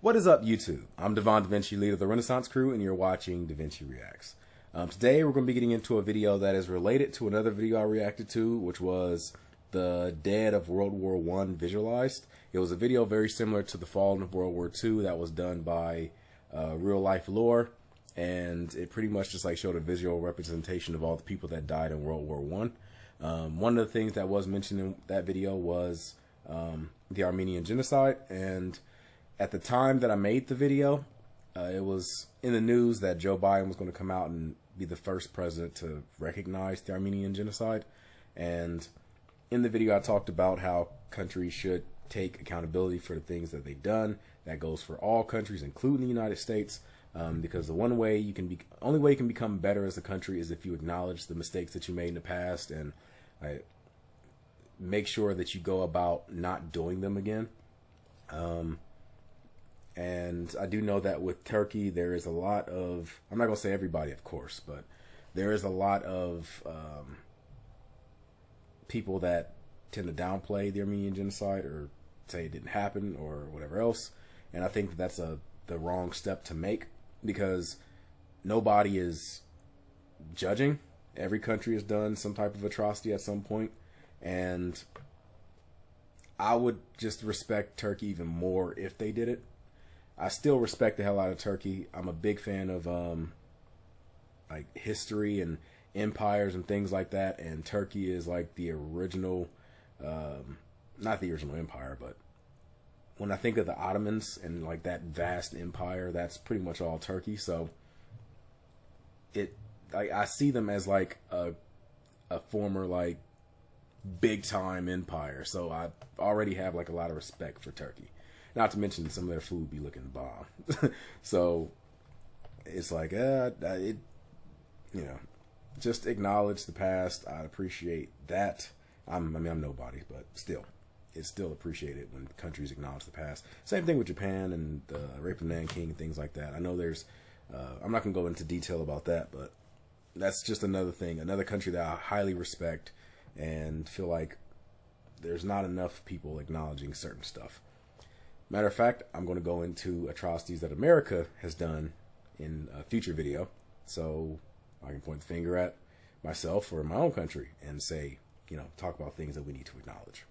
What is up, YouTube? I'm Devon, DaVinci, leader of the Renaissance crew, and you're watching DaVinci Reacts. Today, we're going to be getting into a video that is related to another video I reacted to, which was the dead of World War I visualized. It was a video very similar to the fallen of World War II that was done by Real Life Lore, and it pretty much just like showed a visual representation of all the people that died in World War I. One of the things that was mentioned in that video was the Armenian Genocide, and at the time that I made the video, it was in the news that Joe Biden was going to come out and be the first president to recognize the Armenian Genocide. And in the video, I talked about how countries should take accountability for the things that they've done. That goes for all countries, including the United States, because the only way you can become better as a country is if you acknowledge the mistakes that you made in the past and make sure that you go about not doing them again. And I do know that with Turkey, there is a lot of, I'm not going to say everybody, of course, but there is a lot of people that tend to downplay the Armenian Genocide or say it didn't happen or whatever else. And I think that's the wrong step to make, because nobody is judging. Every country has done some type of atrocity at some point. And I would just respect Turkey even more if they did it. I still respect the hell out of Turkey. I'm a big fan of like history and empires and things like that. And Turkey is like the original, not the original empire, but when I think of the Ottomans and like that vast empire, that's pretty much all Turkey. So I see them as like a former like big time empire. So I already have like a lot of respect for Turkey. Not to mention some of their food be looking bomb. So it's like, just acknowledge the past. I appreciate that. I'm nobody, but still, it's still appreciated when countries acknowledge the past. Same thing with Japan and the rape of Nanking and things like that. I know there's, I'm not going to go into detail about that, but that's just another thing, another country that I highly respect and feel like there's not enough people acknowledging certain stuff. Matter of fact, I'm going to go into atrocities that America has done in a future video, so I can point the finger at myself or my own country and say, talk about things that we need to acknowledge.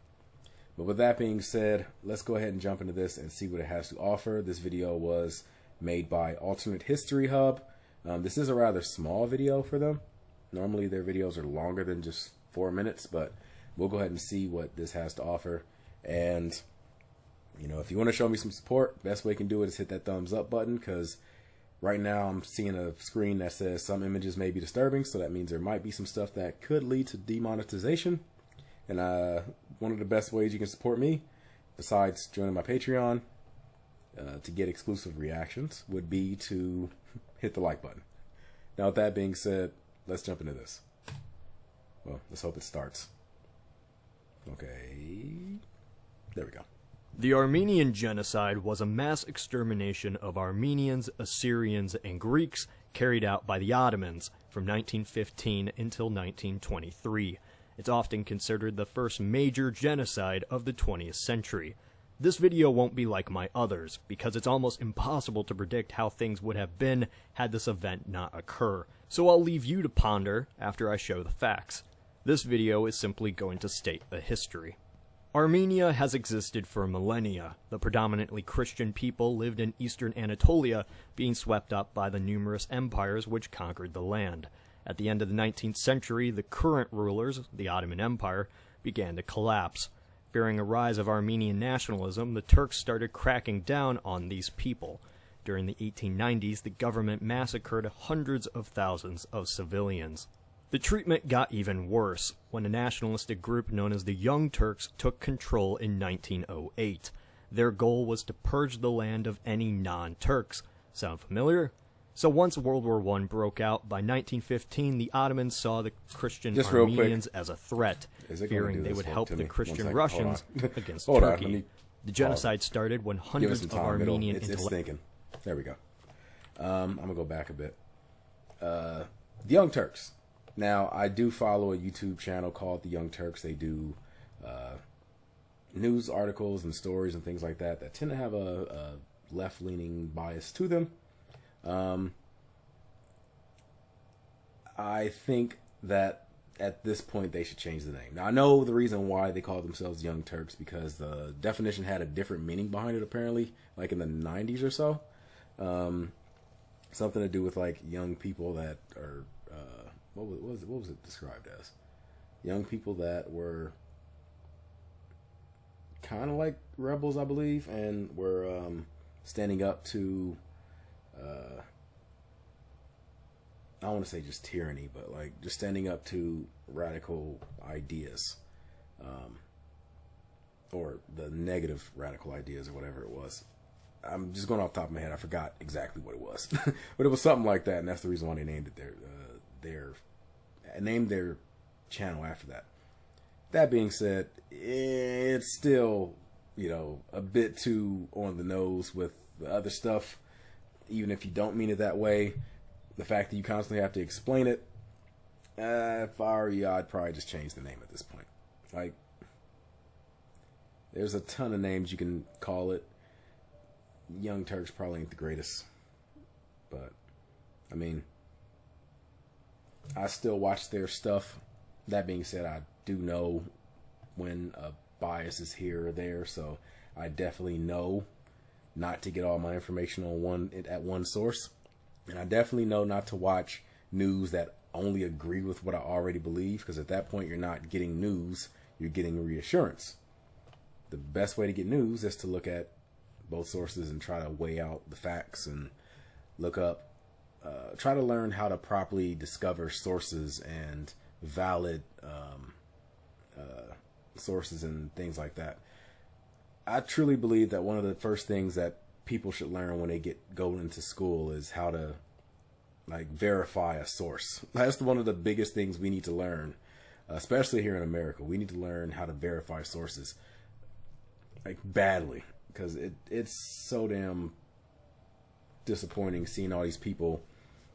But with that being said, let's go ahead and jump into this and see what it has to offer. This video was made by Alternate History Hub. This is a rather small video for them. Normally their videos are longer than just 4 minutes, but we'll go ahead and see what this has to offer. And if you want to show me some support, best way you can do it is hit that thumbs up button, because right now I'm seeing a screen that says some images may be disturbing, so that means there might be some stuff that could lead to demonetization. And one of the best ways you can support me, besides joining my Patreon to get exclusive reactions, would be to hit the like button. Now, with that being said, let's jump into this. Well, let's hope it starts. Okay, there we go. The Armenian Genocide was a mass extermination of Armenians, Assyrians, and Greeks carried out by the Ottomans from 1915 until 1923. It's often considered the first major genocide of the 20th century. This video won't be like my others, because it's almost impossible to predict how things would have been had this event not occur. So I'll leave you to ponder after I show the facts. This video is simply going to state the history. Armenia has existed for millennia. The predominantly Christian people lived in eastern Anatolia, being swept up by the numerous empires which conquered the land. At the end of the 19th century, the current rulers, the Ottoman Empire, began to collapse. Fearing a rise of Armenian nationalism, the Turks started cracking down on these people. During the 1890s, the government massacred hundreds of thousands of civilians. The treatment got even worse when a nationalistic group known as the Young Turks took control in 1908. Their goal was to purge the land of any non-Turks. Sound familiar? So once World War I broke out, by 1915 the Ottomans saw the Christian Armenians as a threat, fearing they would help the Christian Russians against Turkey. The genocide started when hundreds of Armenian intellectuals... There we go. I'm going to go back a bit. The Young Turks. Now, I do follow a YouTube channel called The Young Turks. They do news articles and stories and things like that that tend to have a left-leaning bias to them. I think that at this point they should change the name. Now, I know the reason why they call themselves Young Turks, because the definition had a different meaning behind it, apparently, like in the 90s or so. Something to do with like young people that are, what was it described as? Young people that were kind of like rebels, I believe, and were standing up to, I don't want to say just tyranny, but like just standing up to radical ideas, or the negative radical ideas, or whatever it was. I'm just going off the top of my head. I forgot exactly what it was, but it was something like that, and that's the reason why they named it their channel after that. That being said, it's still, a bit too on the nose with the other stuff, even if you don't mean it that way. The fact that you constantly have to explain it, if I were you, I'd probably just change the name at this point. Like, there's a ton of names you can call it. Young Turks probably ain't the greatest, but I mean, I still watch their stuff. That being said, I do know when a bias is here or there, so I definitely know not to get all my information on one source, and I definitely know not to watch news that only agree with what I already believe, because at that point you're not getting news, you're getting reassurance. The best way to get news is to look at both sources and try to weigh out the facts and look up, try to learn how to properly discover sources and valid sources and things like that. I truly believe that one of the first things that people should learn when they go into school is how to verify a source. That's one of the biggest things we need to learn, especially here in America. We need to learn how to verify sources, badly, because it's so damn disappointing seeing all these people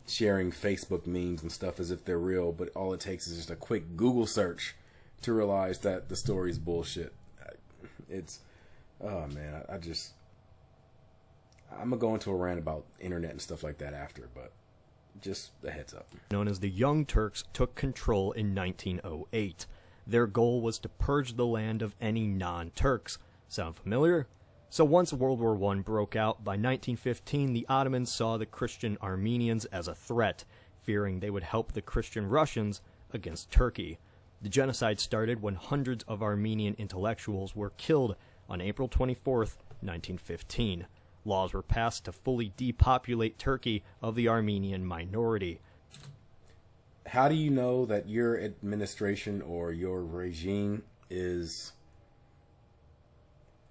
sharing Facebook memes and stuff as if they're real, but all it takes is just a quick Google search to realize that the story is bullshit. Oh man, I'm gonna go into a rant about internet and stuff like that after, but just a heads up. Known as the Young Turks took control in 1908. Their goal was to purge the land of any non-Turks. Sound familiar? So once World War I broke out, by 1915 the Ottomans saw the Christian Armenians as a threat, fearing they would help the Christian Russians against Turkey. The genocide started when hundreds of Armenian intellectuals were killed on April 24th, 1915. Laws were passed to fully depopulate Turkey of the Armenian minority. How do you know that your administration or your regime is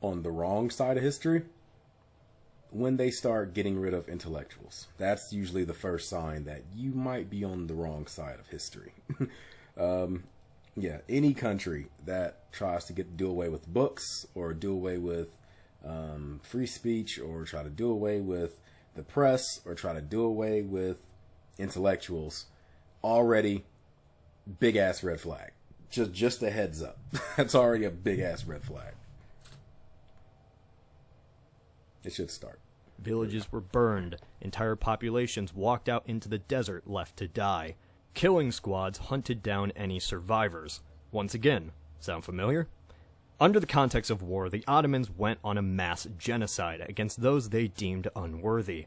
on the wrong side of history? When they start getting rid of intellectuals. That's usually the first sign that you might be on the wrong side of history. Any country that tries to do away with books, or do away with free speech, or try to do away with the press, or try to do away with intellectuals, already big ass red flag. Just a heads up. That's already a big ass red flag. It should start. Villages were burned. Entire populations walked out into the desert, left to die. Killing squads hunted down any survivors. Once again, sound familiar? Under the context of war, the Ottomans went on a mass genocide against those they deemed unworthy.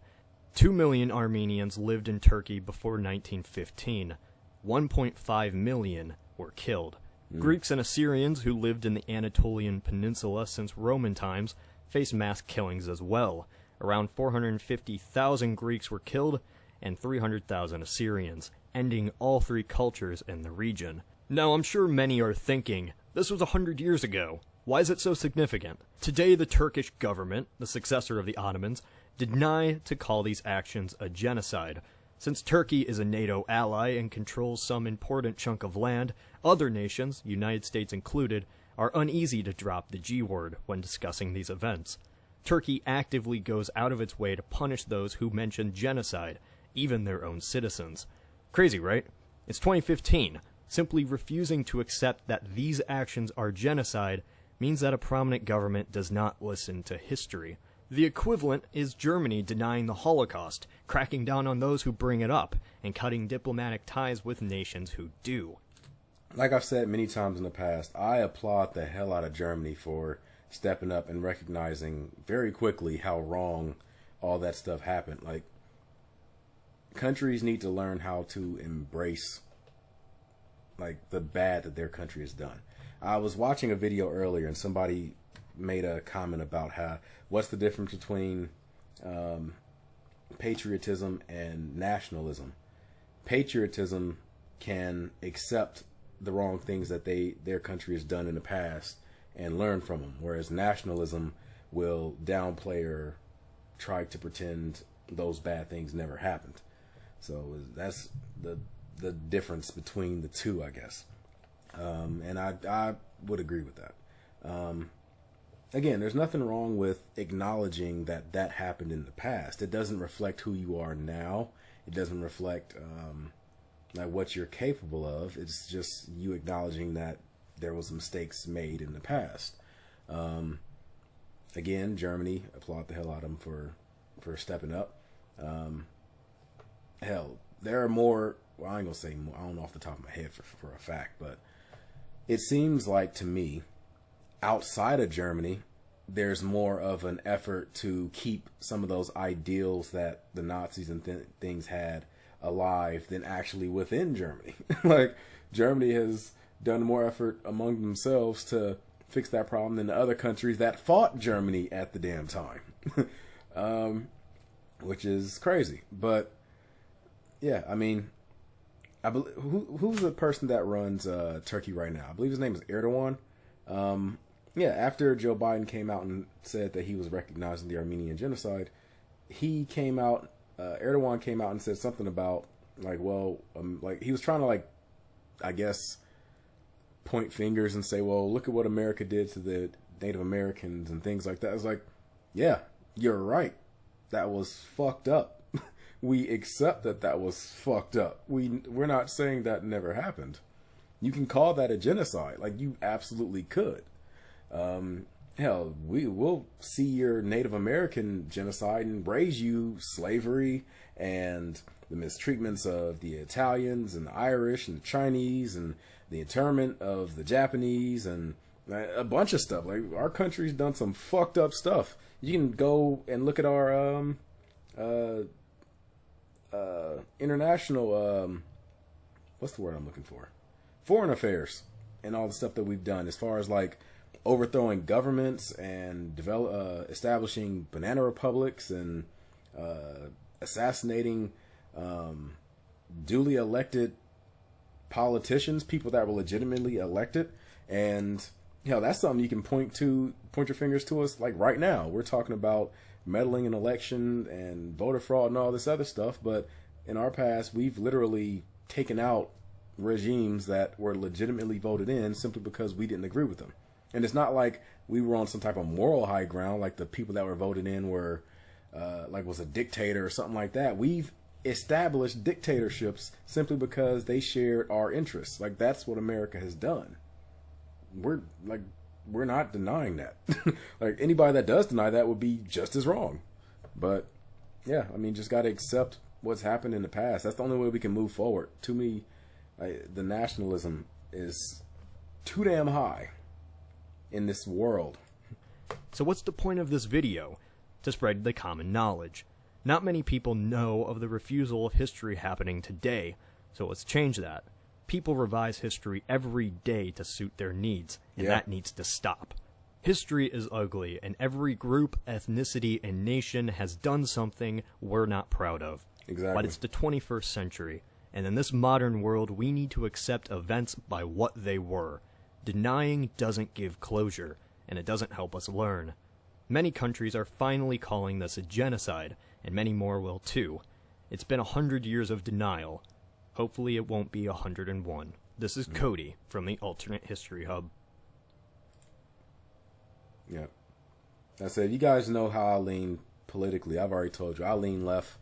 2 million Armenians lived in Turkey before 1915. 1.5 million were killed. Greeks and Assyrians who lived in the Anatolian Peninsula since Roman times faced mass killings as well. Around 450,000 Greeks were killed and 300,000 Assyrians, ending all three cultures in the region. Now, I'm sure many are thinking, this was 100 years ago. Why is it so significant? Today, the Turkish government, the successor of the Ottomans, deny to call these actions a genocide. Since Turkey is a NATO ally and controls some important chunk of land, other nations, United States included, are uneasy to drop the G word when discussing these events. Turkey actively goes out of its way to punish those who mention genocide, even their own citizens. Crazy, right? It's 2015. Simply refusing to accept that these actions are genocide means that a prominent government does not listen to history. The equivalent is Germany denying the Holocaust, cracking down on those who bring it up, and cutting diplomatic ties with nations who do. Like I've said many times in the past, I applaud the hell out of Germany for stepping up and recognizing very quickly how wrong all that stuff happened. Like, countries need to learn how to embrace, like, the bad that their country has done. I was watching a video earlier and somebody made a comment about what's the difference between patriotism and nationalism. Patriotism can accept the wrong things that their country has done in the past and learn from them, whereas nationalism will downplay or try to pretend those bad things never happened. So that's the difference between the two, I guess. And I would agree with that. Again, there's nothing wrong with acknowledging that happened in the past. It doesn't reflect who you are now. It doesn't reflect like what you're capable of. It's just you acknowledging that there was mistakes made in the past. Again, Germany, applaud the hell out of them for stepping up. Hell, there are more. Well, I ain't gonna say more. I don't know off the top of my head for a fact, but it seems like to me, outside of Germany, there's more of an effort to keep some of those ideals that the Nazis and things had alive than actually within Germany. Like, Germany has done more effort among themselves to fix that problem than the other countries that fought Germany at the damn time. Which is crazy. But yeah, I mean, I believe who's the person that runs Turkey right now? I believe his name is Erdogan. Yeah, after Joe Biden came out and said that he was recognizing the Armenian Genocide, he came out, Erdogan came out and said something about, like, well, like, he was trying to, like, I guess, point fingers and say, well, look at what America did to the Native Americans and things like that. I was like, yeah, you're right. That was fucked up. We accept that was fucked up. We're not saying that never happened. You can call that a genocide. Like, you absolutely could. Hell, we'll see your Native American genocide and raise you slavery and the mistreatments of the Italians and the Irish and the Chinese and the internment of the Japanese and a bunch of stuff. Like, our country's done some fucked up stuff. You can go and look at our international what's the word I'm looking for? Foreign affairs and all the stuff that we've done as far as, like, overthrowing governments and establishing banana republics and assassinating duly elected politicians, people that were legitimately elected. And, you know, that's something you can point your fingers to us. Like, right now, we're talking about meddling in election and voter fraud and all this other stuff. But in our past, we've literally taken out regimes that were legitimately voted in simply because we didn't agree with them. And it's not like we were on some type of moral high ground, like the people that were voted in were, like, was a dictator or something like that. We've established dictatorships simply because they shared our interests. Like, that's what America has done. We're not denying that. Like, anybody that does deny that would be just as wrong. But yeah, I mean, just got to accept what's happened in the past. That's the only way we can move forward. To me, the nationalism is too damn high in this world. So what's the point of this video? To spread the common knowledge. Not many people know of the refusal of history happening today, so let's change that. People revise history every day to suit their needs, and that needs to stop. History is ugly, and every group, ethnicity, and nation has done something we're not proud of. Exactly. But it's the 21st century, and in this modern world, we need to accept events by what they were. Denying doesn't give closure, and it doesn't help us learn. Many countries are finally calling this a genocide, and many more will too. It's been 100 years of denial. Hopefully it won't be 101. This is Cody from the Alternate History Hub. Yeah. I said, you guys know how I lean politically. I've already told you, I lean left.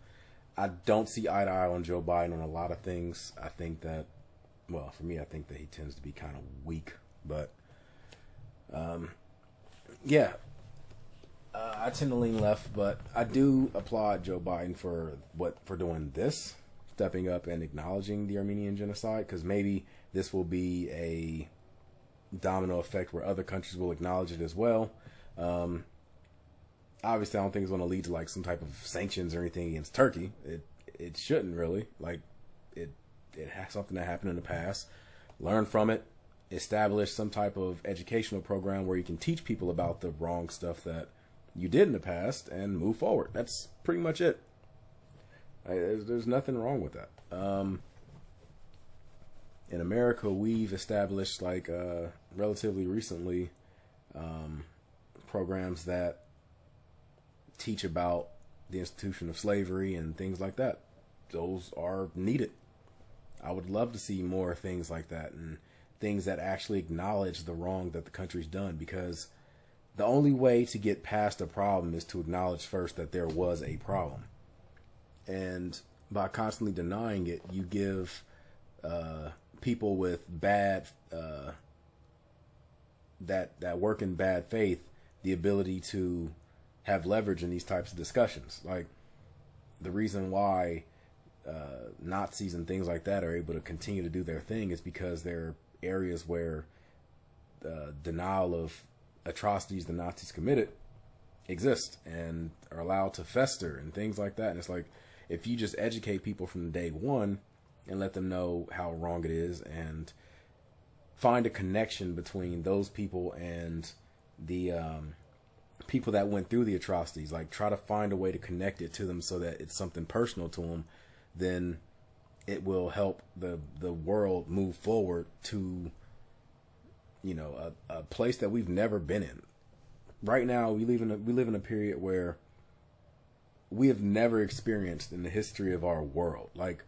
I don't see eye to eye on Joe Biden on a lot of things. I think that, well, for me, I think that he tends to be kind of weak. But, yeah, I tend to lean left, but I do applaud Joe Biden for doing this, stepping up and acknowledging the Armenian Genocide, because maybe this will be a domino effect where other countries will acknowledge it as well. Obviously, I don't think it's going to lead to like some type of sanctions or anything against Turkey. It shouldn't really. Like it has something that happened in the past. Learn from it. Establish some type of educational program where you can teach people about the wrong stuff that you did in the past and move forward. That's pretty much it. There's nothing wrong with that. In America, we've established like relatively recently programs that teach about the institution of slavery and things like that. Those are needed. I would love to see more things like that and things that actually acknowledge the wrong that the country's done, because the only way to get past a problem is to acknowledge first that there was a problem. And by constantly denying it, you give people with bad that work in bad faith the ability to have leverage in these types of discussions. Like the reason why Nazis and things like that are able to continue to do their thing is because they're areas where denial of atrocities the Nazis committed exist and are allowed to fester and things like that. And it's like, if you just educate people from day one and let them know how wrong it is and find a connection between those people and the people that went through the atrocities, like try to find a way to connect it to them so that it's something personal to them, then it will help the world move forward to, you know, a place that we've never been in. Right now, we live in a period where we have never experienced in the history of our world, like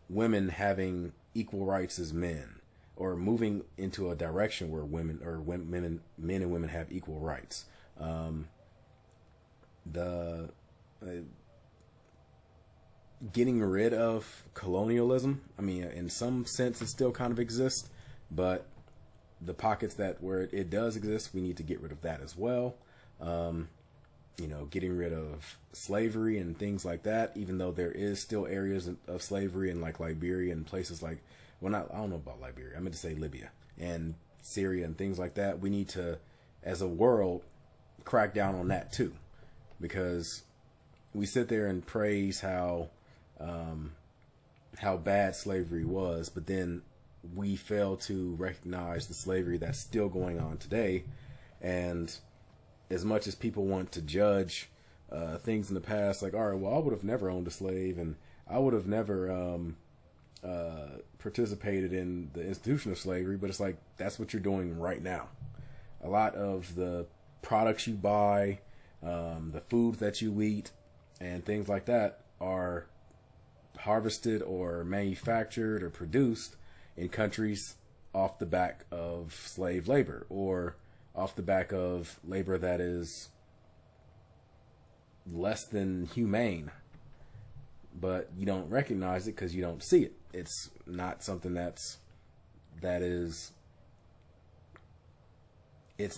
women having equal rights as men, or moving into a direction where men and women have equal rights. Getting rid of colonialism. I mean, in some sense, it still kind of exists, but the pockets where it does exist, we need to get rid of that as well. You know, getting rid of slavery and things like that, even though there is still areas of slavery in like Liberia and places like, I don't know about Liberia. I meant to say Libya and Syria and things like that. We need to, as a world, crack down on that too, because we sit there and praise how bad slavery was, but then we fail to recognize the slavery that's still going on today. And as much as people want to judge things in the past, like, all right, well, I would have never owned a slave, and I would have never participated in the institution of slavery, but it's like, that's what you're doing right now. A lot of the products you buy, the foods that you eat, and things like that are harvested or manufactured or produced in countries off the back of slave labor, or off the back of labor that is less than humane, but you don't recognize it because you don't see it. It's not something it's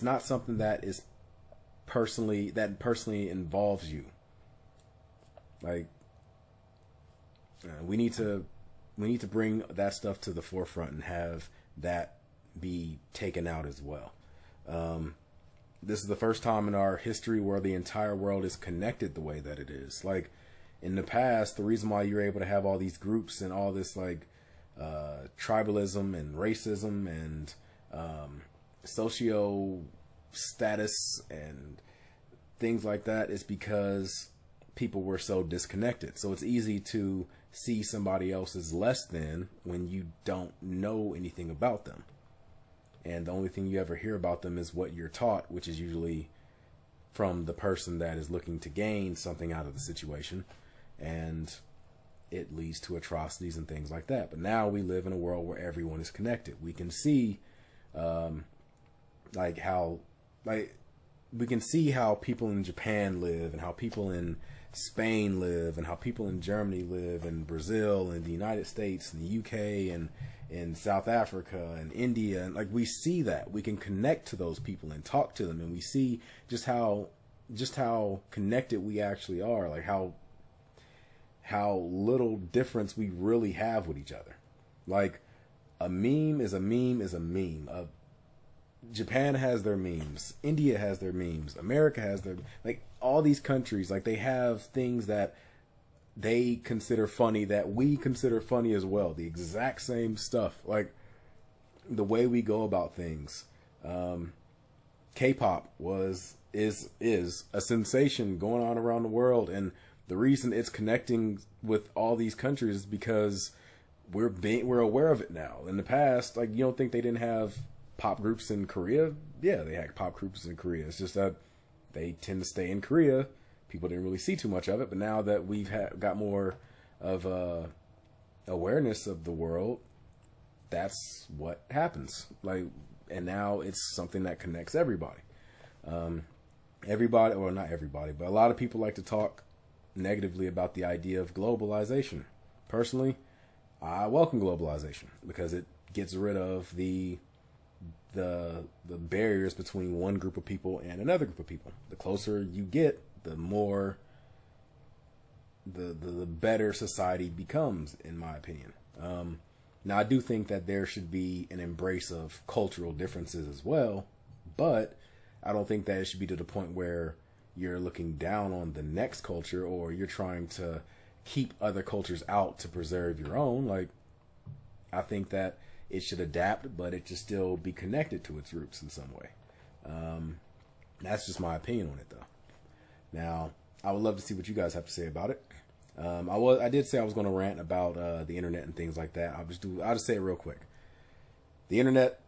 not something that personally involves you. Like, we need to bring that stuff to the forefront and have that be taken out as well. This is the first time in our history where the entire world is connected the way that it is. Like, in the past, the reason why you're able to have all these groups and all this like tribalism and racism and socio status and things like that is because people were so disconnected. So it's easy to see somebody else as less than when you don't know anything about them. And the only thing you ever hear about them is what you're taught, which is usually from the person that is looking to gain something out of the situation. And it leads to atrocities and things like that. But now we live in a world where everyone is connected. We can see we can see how people in Japan live, and how people in Spain live, and how people in Germany live, and Brazil, and the United States, and the UK, and in South Africa, and India. And like, we see that. We can connect to those people and talk to them, and we see just how just how connected we actually are, like how little difference we really have with each other. Like, a meme is a meme is a meme. Japan has their memes. India has their memes. America has their, like, all these countries, like, they have things that they consider funny that we consider funny as well. The exact same stuff. Like, the way we go about things. K-pop is a sensation going on around the world, and the reason it's connecting with all these countries is because we're aware of it now. In the past, like, you don't think they didn't have pop groups in Korea? Yeah, they had pop groups in Korea. It's just that they tend to stay in Korea. People didn't really see too much of it, but now that we've got more of awareness of the world, that's what happens. Like, and now it's something that connects everybody. Everybody, or not everybody, but a lot of people like to talk negatively about the idea of globalization. Personally, I welcome globalization because it gets rid of the barriers between one group of people and another group of people. The closer you get, the more the better society becomes, in my opinion. Now, I do think that there should be an embrace of cultural differences as well, but I don't think that it should be to the point where you're looking down on the next culture, or you're trying to keep other cultures out to preserve your own. Like, I think that it should adapt, but it should still be connected to its roots in some way. That's just my opinion on it, though. Now, I would love to see what you guys have to say about it. I did say I was going to rant about the internet and things like that. I'll just say it real quick. The internet,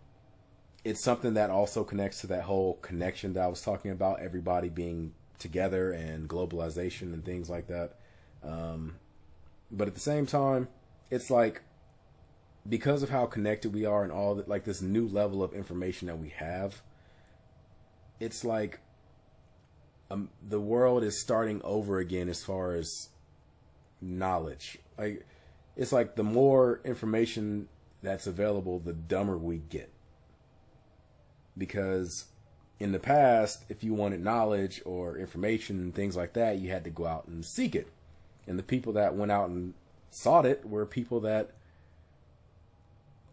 it's something that also connects to that whole connection that I was talking about, everybody being together and globalization and things like that. But at the same time, it's like, because of how connected we are and all that, like, this new level of information that we have, it's like the world is starting over again as far as knowledge. Like, it's like the more information that's available, the dumber we get. Because in the past, if you wanted knowledge or information and things like that, you had to go out and seek it. And the people that went out and sought it were people that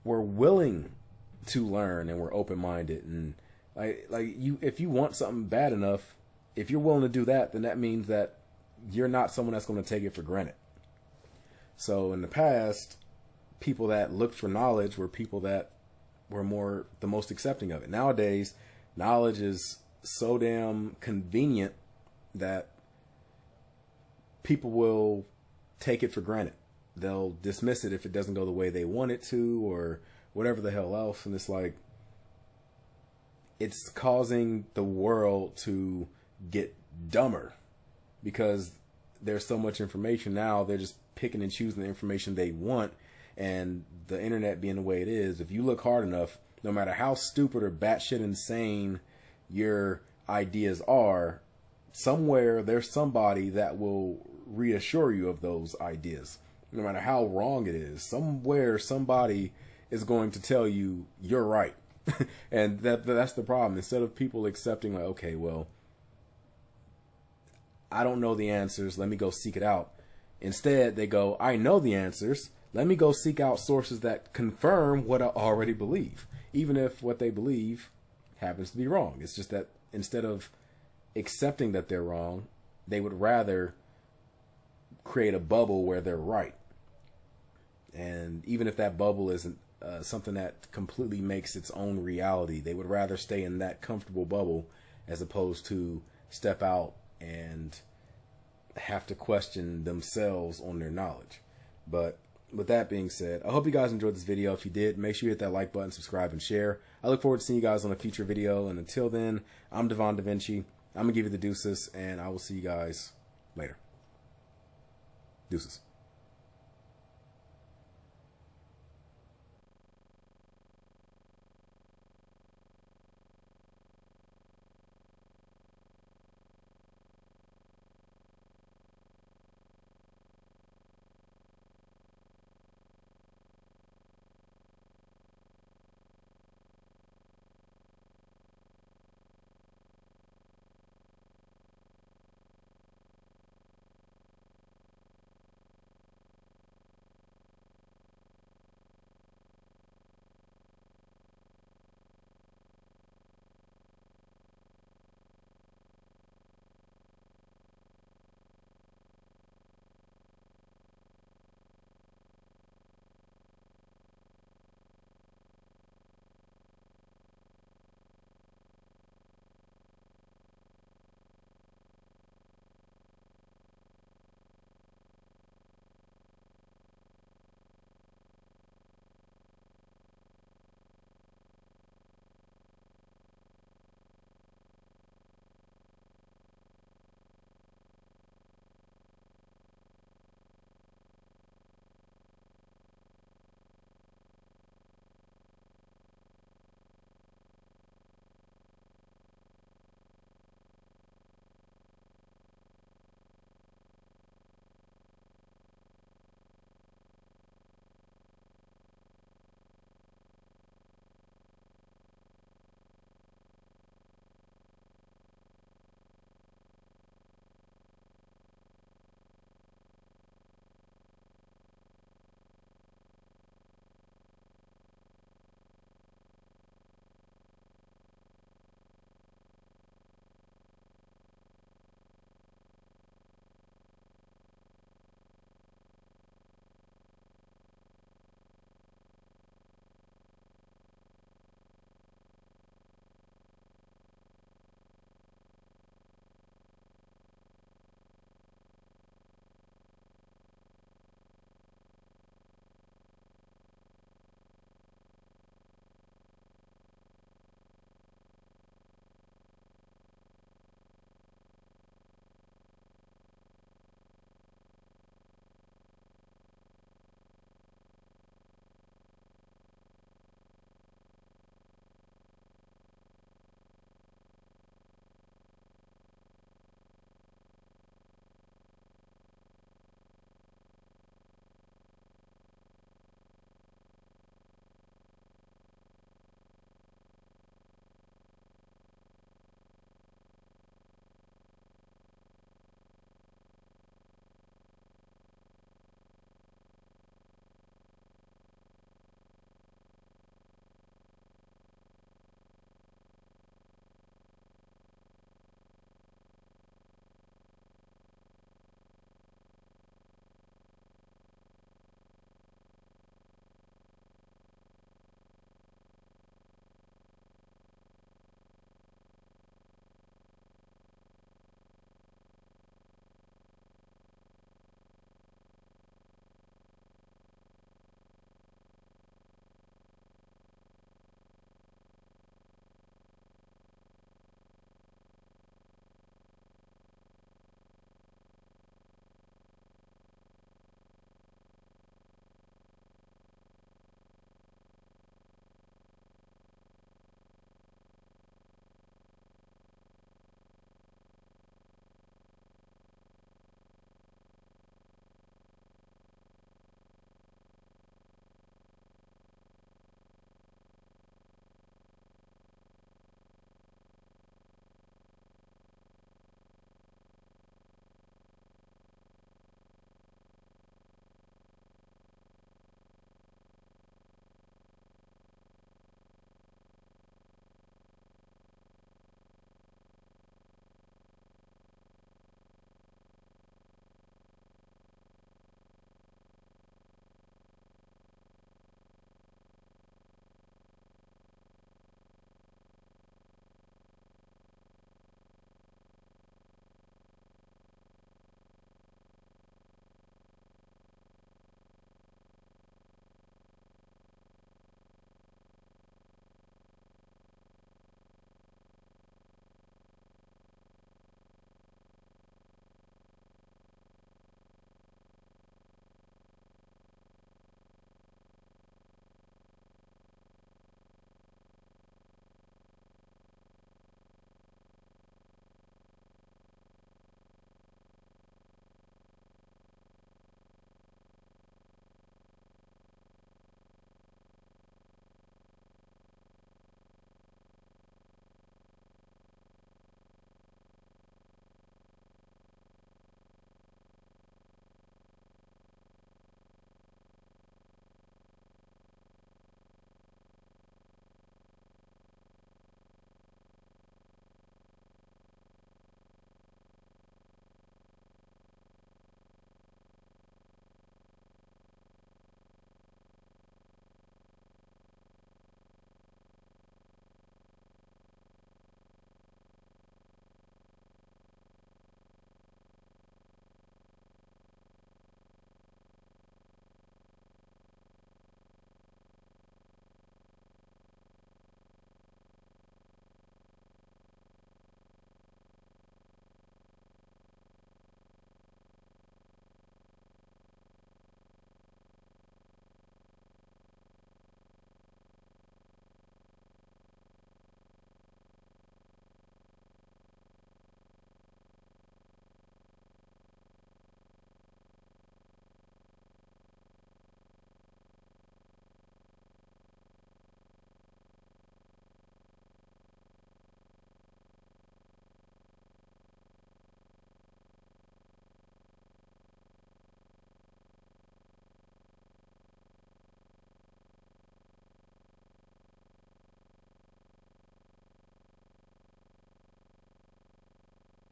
were willing to learn and were open-minded. And if you want something bad enough, if you're willing to do that, then that means that you're not someone that's going to take it for granted. So in the past, people that looked for knowledge were people that were the most accepting of it. Nowadays, knowledge is so damn convenient that people will take it for granted. They'll dismiss it if it doesn't go the way they want it to, or whatever the hell else. And it's like, it's causing the world to get dumber because there's so much information now. They're just picking and choosing the information they want. And the internet being the way it is, if you look hard enough, no matter how stupid or batshit insane your ideas are, somewhere there's somebody that will reassure you of those ideas. No matter how wrong it is, somewhere somebody is going to tell you you're right. And that's the problem. Instead of people accepting, like, okay, well, I don't know the answers, let me go seek it out. Instead, they go, I know the answers, let me go seek out sources that confirm what I already believe, even if what they believe happens to be wrong. It's just that instead of accepting that they're wrong, they would rather create a bubble where they're right. And even if that bubble isn't something that completely makes its own reality, they would rather stay in that comfortable bubble as opposed to step out and have to question themselves on their knowledge. But with that being said, I hope you guys enjoyed this video. If you did, make sure you hit that like button, subscribe, and share. I look forward to seeing you guys on a future video. And until then, I'm Devon DaVinci. I'm going to give you the deuces, and I will see you guys later. Deuces.